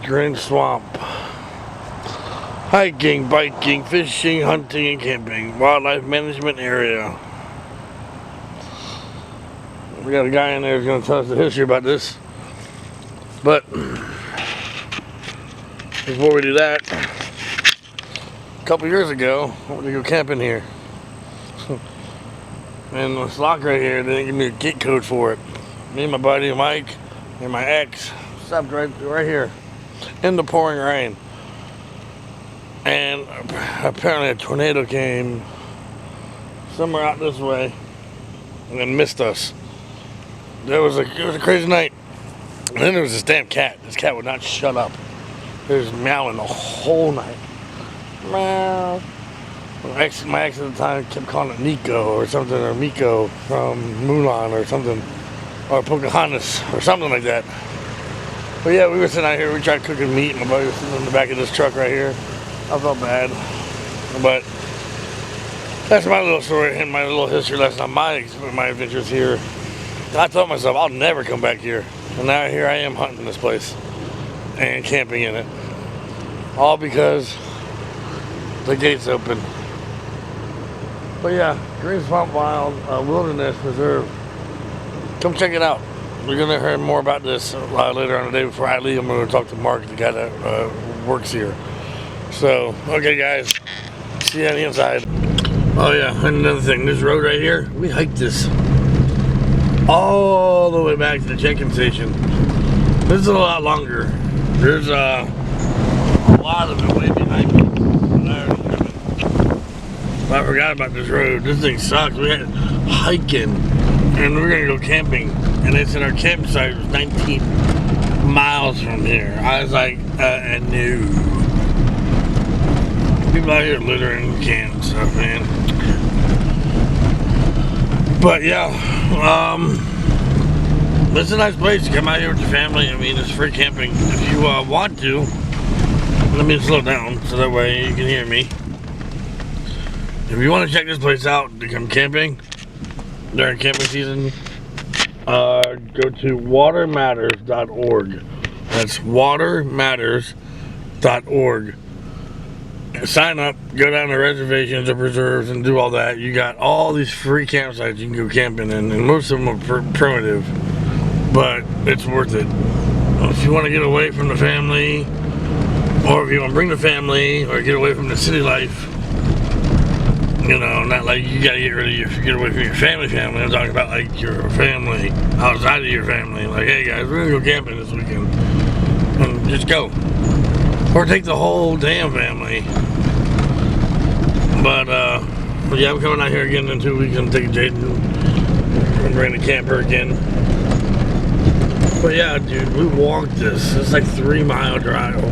Green Swamp. Hiking, biking, fishing, hunting, and camping. Wildlife management area. We got a guy in there who's going to tell us the history about this. But before we do that, a couple years ago, I went to go camping here. And this lock right here, they didn't give me a gate code for it. Me and my buddy Mike and my ex stopped right here in the pouring rain. And apparently a tornado came somewhere out this way and missed us. It was a crazy night. And then there was this damn cat. This cat would not shut up. It was meowing the whole night. Meow. My ex at the time kept calling it Nico or something, or Miko from Mulan or something, or Pocahontas or something like that. But yeah, we were sitting out here. We tried cooking meat. My buddy was sitting in the back of this truck right here. I felt bad, but that's my little story and my little history lesson on my adventures here. I told myself I'll never come back here, and now here I am hunting this place and camping in it, all because the gate's open. But yeah, Green Swamp Wild Wilderness Preserve. Come check it out. We're gonna hear more about this later on the day. Before I leave, I'm gonna talk to Mark, the guy that works here. So, okay guys, see you on the inside. Oh yeah, and another thing, this road right here, we hiked this all the way back to the check-in station. This is a lot longer. There's a lot of it way behind me. I forgot about this road. This thing sucks. We had hiking, and we're gonna go camping, and they said our campsite was 19 miles from here. I was like, no. People out here littering cans and stuff, man. But yeah, it's a nice place to come out here with your family. I mean, it's free camping. If you want to, let me slow down so that way you can hear me. If you want to check this place out to come camping during camping season, go to watermatters.org. That's watermatters.org. Sign up, go down to reservations or preserves and do all that. You got all these free campsites you can go camping in, and most of them are primitive, but it's worth it. If you want to get away from the family, or if you want to bring the family, or get away from the city life, you know, not like you gotta get away from your family. I'm talking about like your family outside of your family. Like, hey guys, we're gonna go camping this weekend, and just go. Or take the whole damn family. But yeah, I'm coming out here again in 2 weeks. I'm taking Jaden and bring the camper again. But yeah, dude, we walked this. It's like 3-mile drive.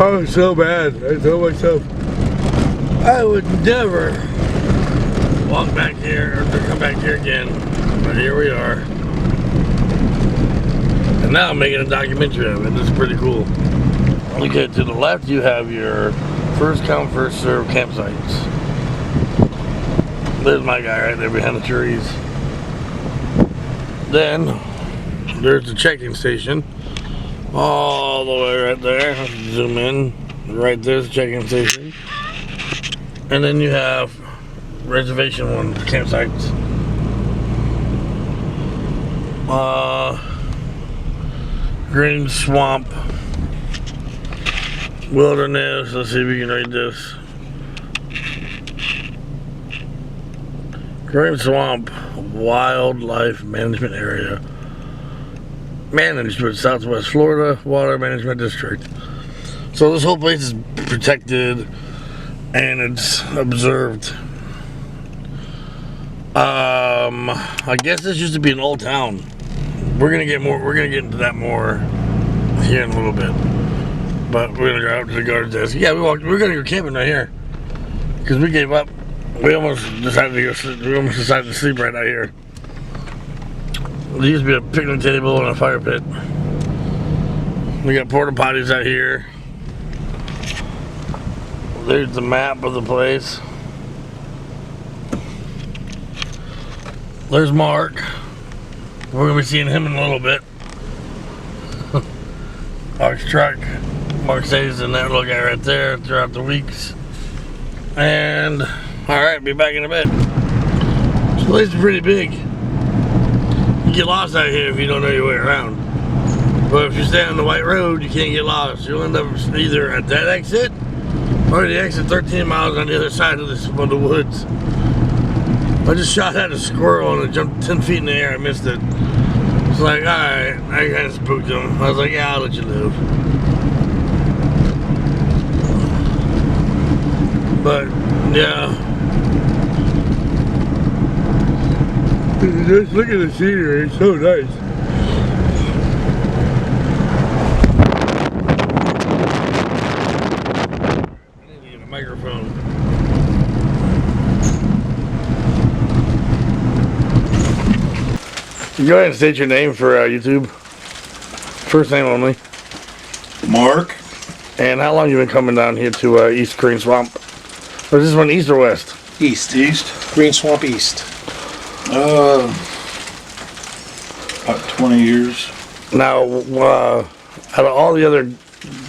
Oh, so bad. I told myself I would never walk back here or come back here again. But here we are. And now I'm making a documentary of it. This is pretty cool. Okay, to the left you have your first come, first serve campsites. There's my guy right there behind the trees. Then there's the check-in station. All the way right there. Zoom in. Right there's the check-in station. And then you have reservation one campsites. Green Swamp Wilderness. Let's see if we can read this. Green Swamp Wildlife Management Area. Managed with Southwest Florida Water Management District. So this whole place is protected and it's observed. I guess this used to be an old town. We're gonna get into that more here in a little bit. But we're gonna go out to the guard desk. Yeah, we're gonna go camping right here. Because we gave up. We almost decided to sleep right out here. There used to be a picnic table and a fire pit. We got porta potties out here. There's the map of the place. There's Mark. We're gonna be seeing him in a little bit. Mark's truck. Mark stays in that little guy right there throughout the weeks. And alright, be back in a bit. This place is pretty big. You get lost out here if you don't know your way around. But if you stay on the white road, you can't get lost. You'll end up either at that exit or the exit 13 miles on the other side of this one of the woods. I just shot at a squirrel and it jumped 10 feet in the air. I missed it. It's like, alright, I kind of spooked him. I was like, yeah, I'll let you live. But, yeah. Just look at the scenery, it's so nice. I need to get a microphone. Go ahead and state your name for YouTube. First name only. Mark. And how long you been coming down here to East Green Swamp? Or is this one east or west? East. East. Green Swamp East. About 20 years. Now, out of all the other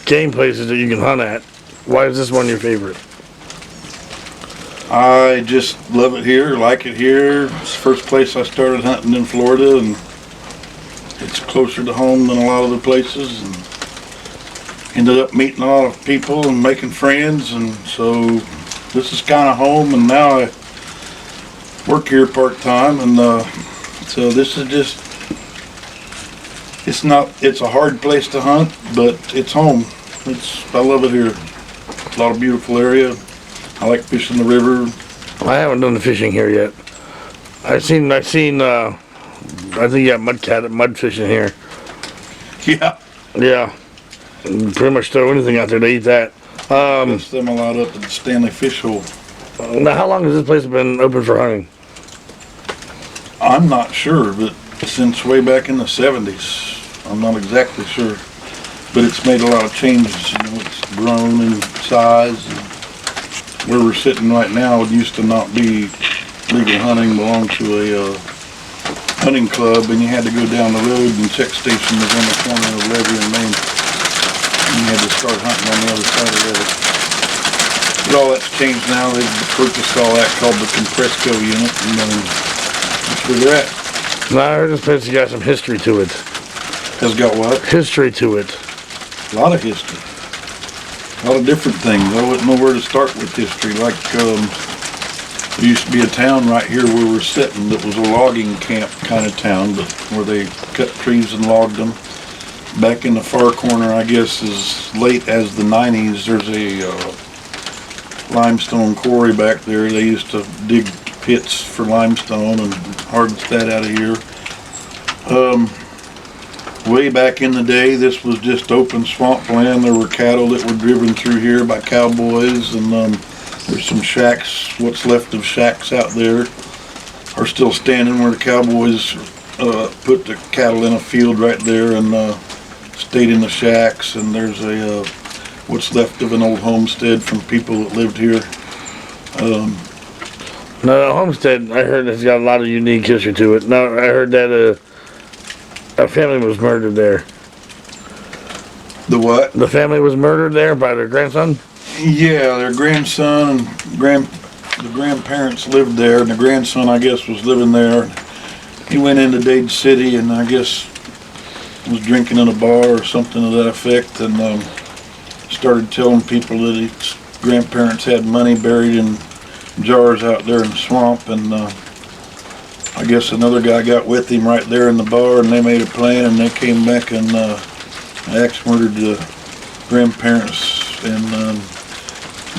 game places that you can hunt at, why is this one your favorite? I just love it here, like it here. It's the first place I started hunting in Florida, and it's closer to home than a lot of other places, and ended up meeting a lot of people and making friends, and so this is kind of home, and now I work here part-time, and so this is just, it's a hard place to hunt, but it's home. I love it here. A lot of beautiful area. I like fishing the river. I haven't done the fishing here yet. I've seen I think you got mud fishing here. Yeah. Yeah. And pretty much throw anything out there, they eat that. Fish them a lot up at the Stanley Fish Hole. Now, how long has this place been open for hunting? I'm not sure, but since way back in the 70s. I'm not exactly sure. But it's made a lot of changes. You know, it's grown in size. And where we're sitting right now, it used to not be legal hunting, belonged to a hunting club, and you had to go down the road, and check station was on the corner of Levy and Main. And you had to start hunting on the other side of it. But all that's changed now. They've purchased all that called the Compresco unit, and that's where they're at. No, I heard this place has got some history to it. Has got what? History to it. A lot of history. A lot of different things. I wouldn't know where to start with history. Like, there used to be a town right here where we're sitting that was a logging camp kind of town, but where they cut trees and logged them. Back in the far corner, I guess, as late as the 90s, there's a limestone quarry back there. They used to dig pits for limestone and harvest that out of here. Way back in the day, this was just open swamp land. There were cattle that were driven through here by cowboys, and there's some shacks. What's left of shacks out there are still standing where the cowboys put the cattle in a field right there and stayed in the shacks. And there's what's left of an old homestead from people that lived here. No, the homestead, I heard it's got a lot of unique history to it. No, I heard that a family was murdered there. The what? The family was murdered there by their grandson? Yeah, their grandson and the grandparents lived there, and the grandson, I guess, was living there. He went into Dade City and I guess was drinking in a bar or something to that effect, and started telling people that his grandparents had money buried in jars out there in the swamp, and I guess another guy got with him right there in the bar, and they made a plan, and they came back and axe murdered the grandparents and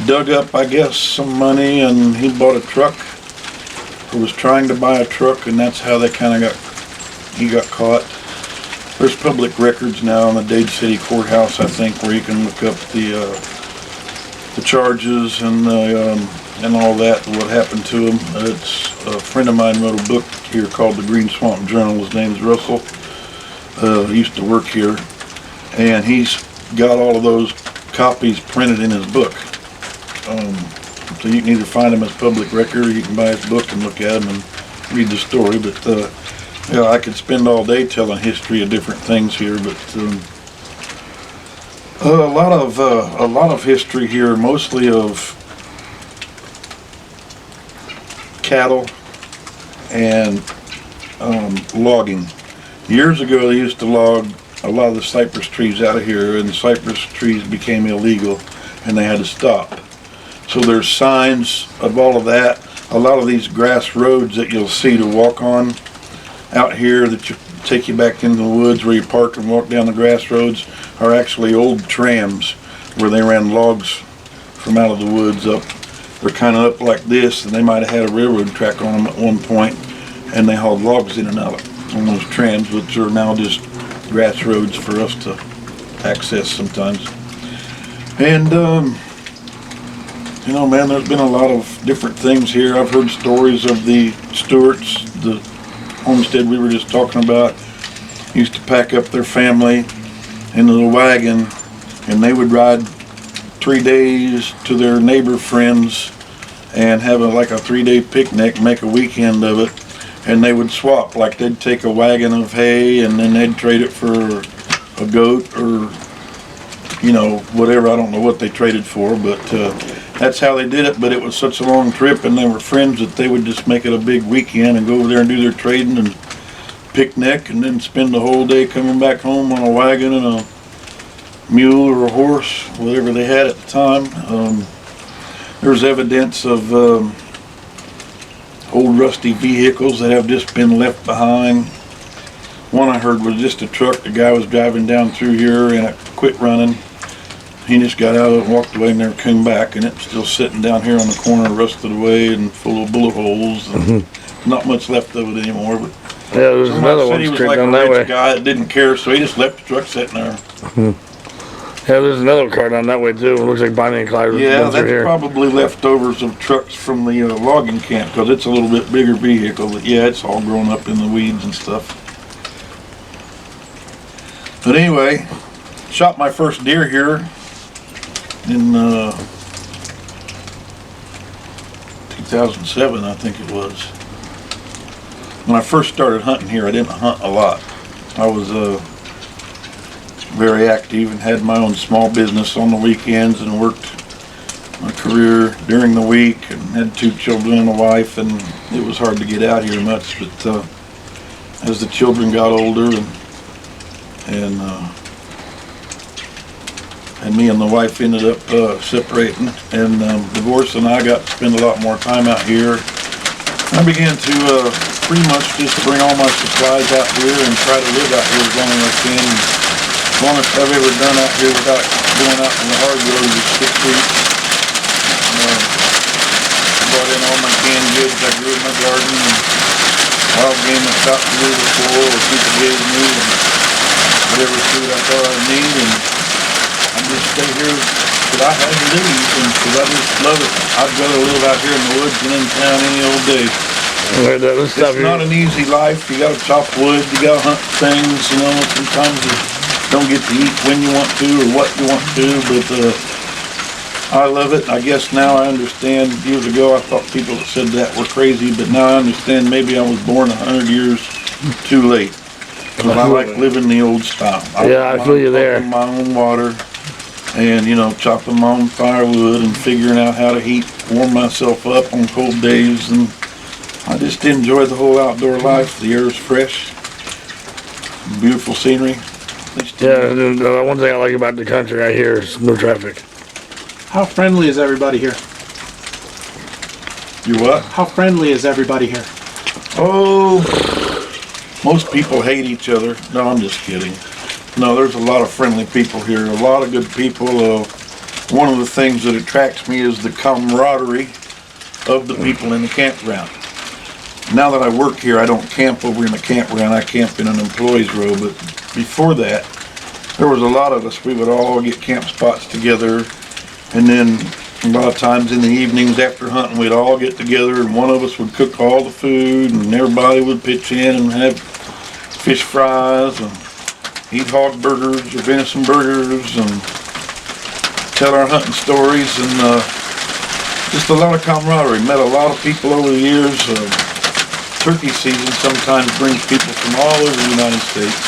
dug up, I guess, some money, and he bought a truck, or was trying to buy a truck, and that's how they kind of he got caught. There's public records now in the Dade City Courthouse, I think, where you can look up the charges and all that, what happened to him. It's a friend of mine wrote a book here called the Green Swamp Journal. His name's Russell. He used to work here, and he's got all of those copies printed in his book. So you can either find them as public record, or you can buy his book and look at them and read the story. But yeah, I could spend all day telling history of different things here, but A lot of history here, mostly of cattle and logging. Years ago, they used to log a lot of the cypress trees out of here, and the cypress trees became illegal, and they had to stop. So there's signs of all of that. A lot of these grass roads that you'll see to walk on out here that take you back into the woods where you park and walk down the grass roads are actually old trams where they ran logs from out of the woods up. They're kind of up like this, and they might have had a railroad track on them at one point, and they hauled logs in and out on those trams, which are now just grass roads for us to access sometimes. And you know, man, there's been a lot of different things here. I've heard stories of the Stewarts, the homestead we were just talking about, used to pack up their family into the wagon, and they would ride 3 days to their neighbor friends and have like a 3-day picnic, make a weekend of it, and they would swap. Like they'd take a wagon of hay and then they'd trade it for a goat or, you know, whatever. I don't know what they traded for, but that's how they did it. But it was such a long trip, and they were friends, that they would just make it a big weekend and go over there and do their trading and picnic, and then spend the whole day coming back home on a wagon and a mule or a horse, whatever they had at the time. There's evidence of old rusty vehicles that have just been left behind. One I heard was just a truck. The guy was driving down through here and it quit running. He just got out of it and walked away and never came back, and it's still sitting down here on the corner, rusted away and full of bullet holes, and not much left of it anymore. But yeah, there's another one straight like down a that way. rich guy that didn't care, so he just left the truck sitting there. Yeah, there's another car down that way too. It looks like Bonnie and Clyde. Yeah, that's probably leftovers of trucks from the logging camp, because it's a little bit bigger vehicle. But yeah, it's all grown up in the weeds and stuff. But anyway, shot my first deer here in 2007, I think it was. When I first started hunting here, I didn't hunt a lot. I was very active and had my own small business on the weekends and worked my career during the week, and had 2 children and a wife, and it was hard to get out here much. But as the children got older and me and the wife ended up separating and divorcing, I got to spend a lot more time out here. I began to pretty much just bring all my supplies out here and try to live out here as long as I can. As long as I've ever done out here without going out on the hard road is 6 weeks. I brought in all my canned goods I grew in my garden, and wild game I shot the year before, or people gave me, and whatever food I thought I'd need, and I just stay here till I had to leave, and because I just love it. I'd rather live out here in the woods than in town any old day. It's not an easy life. You gotta chop wood, you gotta hunt things, you know. Sometimes you don't get to eat when you want to or what you want to, but I love it. I guess now I understand. Years ago I thought people that said that were crazy, but now I understand. Maybe I was born 100 years too late. But I like living the old style. I feel you there. My own water, and you know, chopping my own firewood and figuring out how to warm myself up on cold days, and I just enjoy the whole outdoor life. The air is fresh, beautiful scenery. Yeah, the one thing I like about the country right here is no traffic. How friendly is everybody here? You what? How friendly is everybody here? Oh, most people hate each other. No, I'm just kidding. No, there's a lot of friendly people here, a lot of good people. One of the things that attracts me is the camaraderie of the people in the campground. Now that I work here, I don't camp over in the campground. I camp in an employee's row, but before that, there was a lot of us. We would all get camp spots together, and then a lot of times in the evenings after hunting, we'd all get together, and one of us would cook all the food, and everybody would pitch in and have fish fries and eat hog burgers or venison burgers and tell our hunting stories, and just a lot of camaraderie. Met a lot of people over the years. Turkey season sometimes brings people from all over the United States.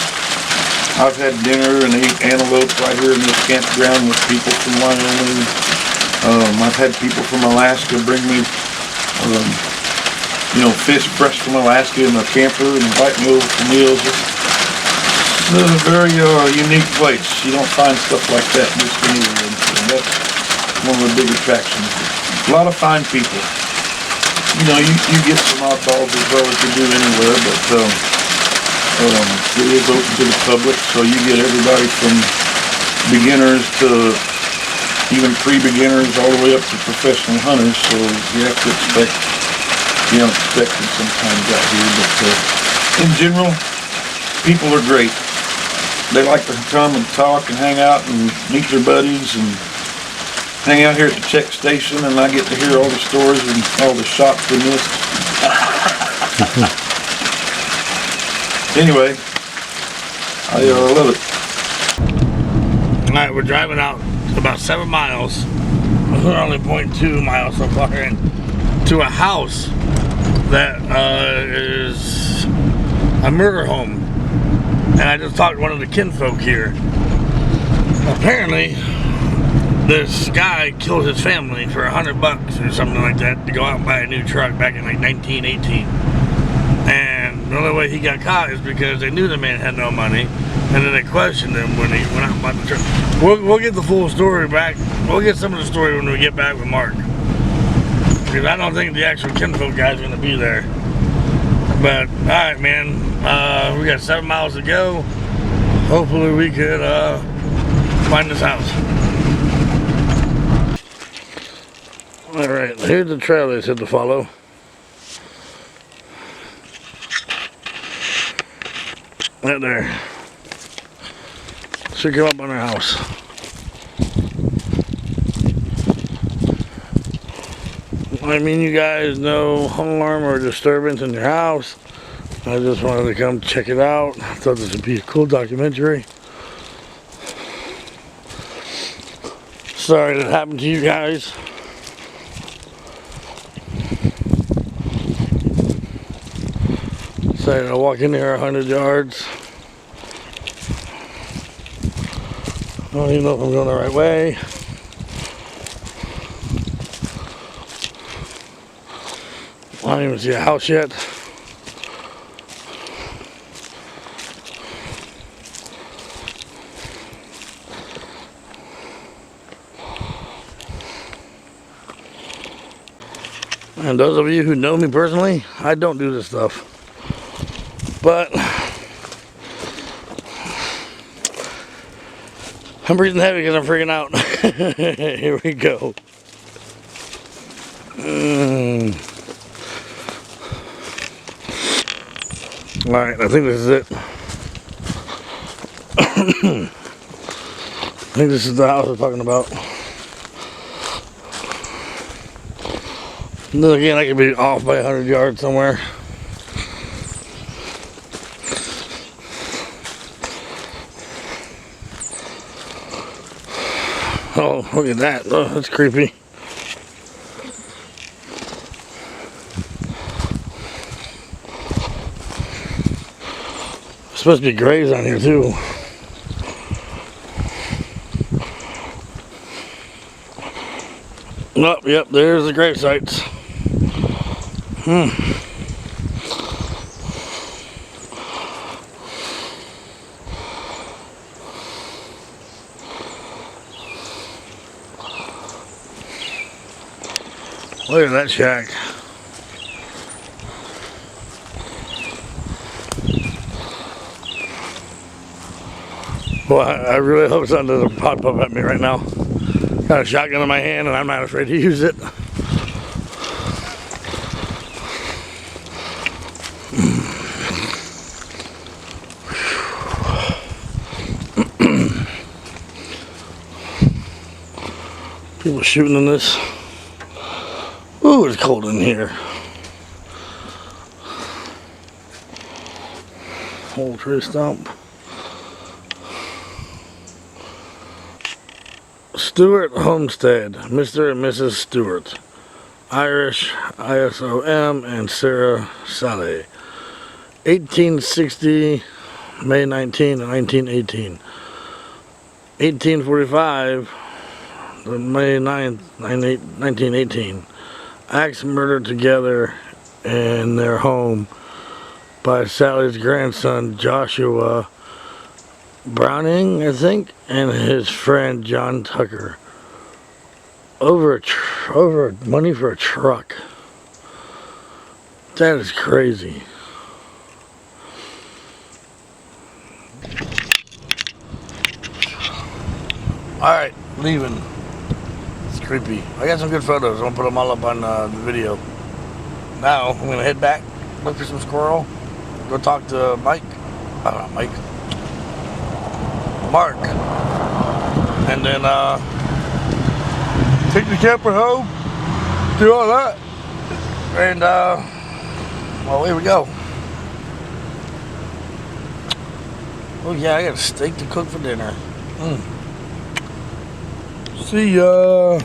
I've had dinner and ate antelope right here in this campground with people from Wyoming. I've had people from Alaska bring me, fish fresh from Alaska in their camper and invite me over for meals. It's a very unique place. You don't find stuff like that just anywhere. And that's one of the big attractions. A lot of fine people. You get some oddballs as well as you do anywhere, but it is open to the public, so you get everybody from beginners to even pre-beginners all the way up to professional hunters, so you have to expect the unexpected sometimes out here, but in general, people are great. They like to come and talk and hang out and meet their buddies and hang out here at the check station, and I get to hear all the stories and all the shots we missed. Anyway, I love it. Alright, we're driving out about 7 miles. We're only 0.2 miles so far in to a house that is a murder home. And I just talked to one of the kinfolk here. Apparently, this guy killed his family for $100 or something like that to go out and buy a new truck back in like 1918. And the only way he got caught is because they knew the man had no money, and then they questioned him when he went out and bought the truck. We'll get the full story back. We'll get some of the story when we get back with Mark, because I don't think the actual kinfolk guy's gonna be there. But all right, man, we got 7 miles to go. Hopefully we could find this house. All right, here's the trail they said to follow. Right there. Should come up on our house. I mean, you guys know harm or disturbance in your house. I just wanted to come check it out. I thought this would be a cool documentary. Sorry that happened to you guys. Decided to walk in there 100 yards. I don't even know if I'm going the right way. I don't even see a house yet. And those of you who know me personally, I don't do this stuff. But I'm breathing heavy because I'm freaking out. Here we go. Alright, I think this is it. I think this is the house we're talking about. And then again, I could be off by 100 yards somewhere. Oh, look at that. Oh, that's creepy. There's supposed to be graves on here too. Oh, yep, there's the grave sites. Look at that shack. Well, I really hope something doesn't pop up at me right now. Got a shotgun in my hand and I'm not afraid to use it. People shooting in this. Ooh, it's cold in here. Old tree stump. Stewart Homestead, Mr. and Mrs. Stewart. Irish, ISOM, and Sarah Saleh. 1860 May 19 of 1918. 1845, May 9th, 1918. Axe murdered together in their home by Sally's grandson Joshua Browning, I think, and his friend John Tucker over money for a truck. That is crazy. Alright, leaving. It's creepy. I got some good photos. I'm gonna put them all up on the video. Now, I'm gonna head back, look for some squirrel, go talk to Mike. Mike. Mark. And then, take the camper home, do all that. And, well, here we go. Oh, yeah, I got a steak to cook for dinner. See ya.